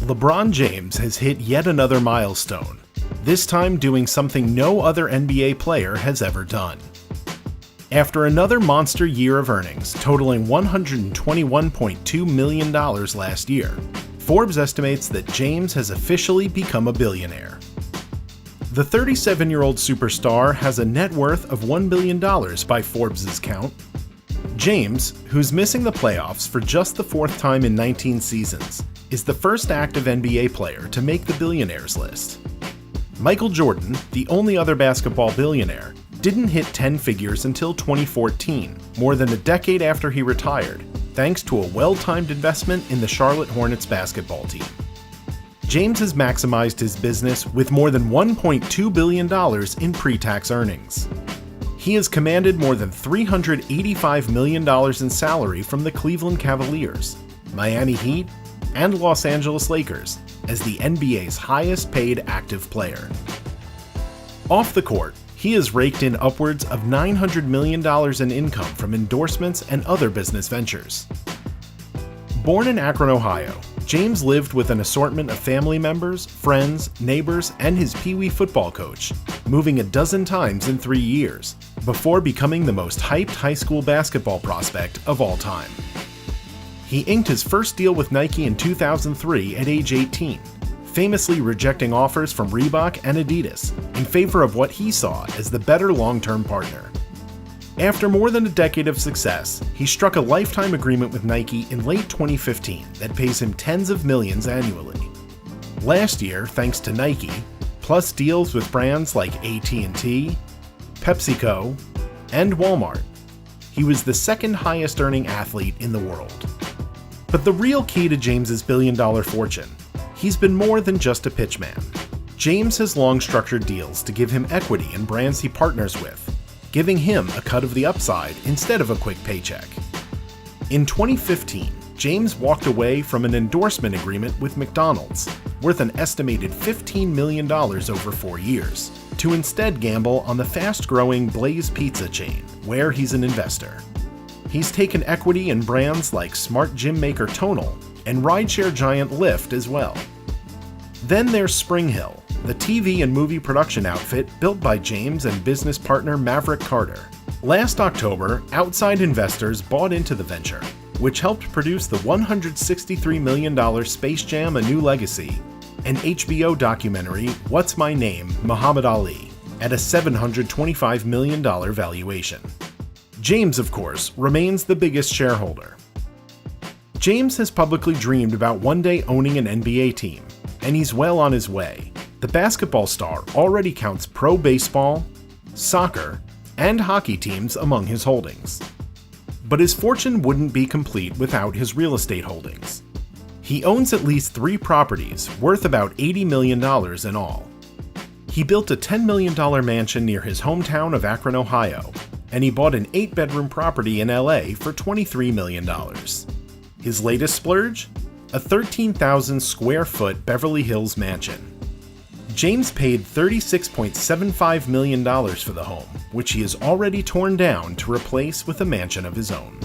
LeBron James has hit yet another milestone, this time doing something no other NBA player has ever done. After another monster year of earnings, totaling $121.2 million last year, Forbes estimates that James has officially become a billionaire. The 37-year-old superstar has a net worth of $1 billion by Forbes' count. James, who's missing the playoffs for just the fourth time in 19 seasons, is the first active NBA player to make the billionaires list. Michael Jordan, the only other basketball billionaire, didn't hit 10 figures until 2014, more than a decade after he retired, thanks to a well-timed investment in the Charlotte Hornets basketball team. James has maximized his business with more than $1.2 billion in pre-tax earnings. He has commanded more than $385 million in salary from the Cleveland Cavaliers, Miami Heat, and Los Angeles Lakers as the NBA's highest-paid active player. Off the court, he has raked in upwards of $900 million in income from endorsements and other business ventures. Born in Akron, Ohio, James lived with an assortment of family members, friends, neighbors, and his Pee-wee football coach, moving a dozen times in 3 years, before becoming the most hyped high school basketball prospect of all time. He inked his first deal with Nike in 2003 at age 18, famously rejecting offers from Reebok and Adidas in favor of what he saw as the better long-term partner. After more than a decade of success, he struck a lifetime agreement with Nike in late 2015 that pays him tens of millions annually. Last year, thanks to Nike, plus deals with brands like AT&T, PepsiCo, and Walmart, he was the second highest earning athlete in the world. But the real key to James's billion-dollar fortune, he's been more than just a pitchman. James has long structured deals to give him equity in brands he partners with, giving him a cut of the upside instead of a quick paycheck. In 2015, James walked away from an endorsement agreement with McDonald's, worth an estimated $15 million over 4 years, to instead gamble on the fast-growing Blaze Pizza chain, where he's an investor. He's taken equity in brands like smart gym maker Tonal and rideshare giant Lyft as well. Then there's Spring Hill, the TV and movie production outfit built by James and business partner Maverick Carter. Last October, outside investors bought into the venture, which helped produce the $163 million Space Jam: A New Legacy and HBO documentary What's My Name, Muhammad Ali, at a $725 million valuation. James, of course, remains the biggest shareholder. James has publicly dreamed about one day owning an NBA team, and he's well on his way. The basketball star already counts pro baseball, soccer, and hockey teams among his holdings. But his fortune wouldn't be complete without his real estate holdings. He owns at least 3 properties worth about $80 million in all. He built a $10 million mansion near his hometown of Akron, Ohio, and he bought an 8-bedroom property in LA for $23 million. His latest splurge? A 13,000 square foot Beverly Hills mansion. James paid $36.75 million for the home, which he has already torn down to replace with a mansion of his own.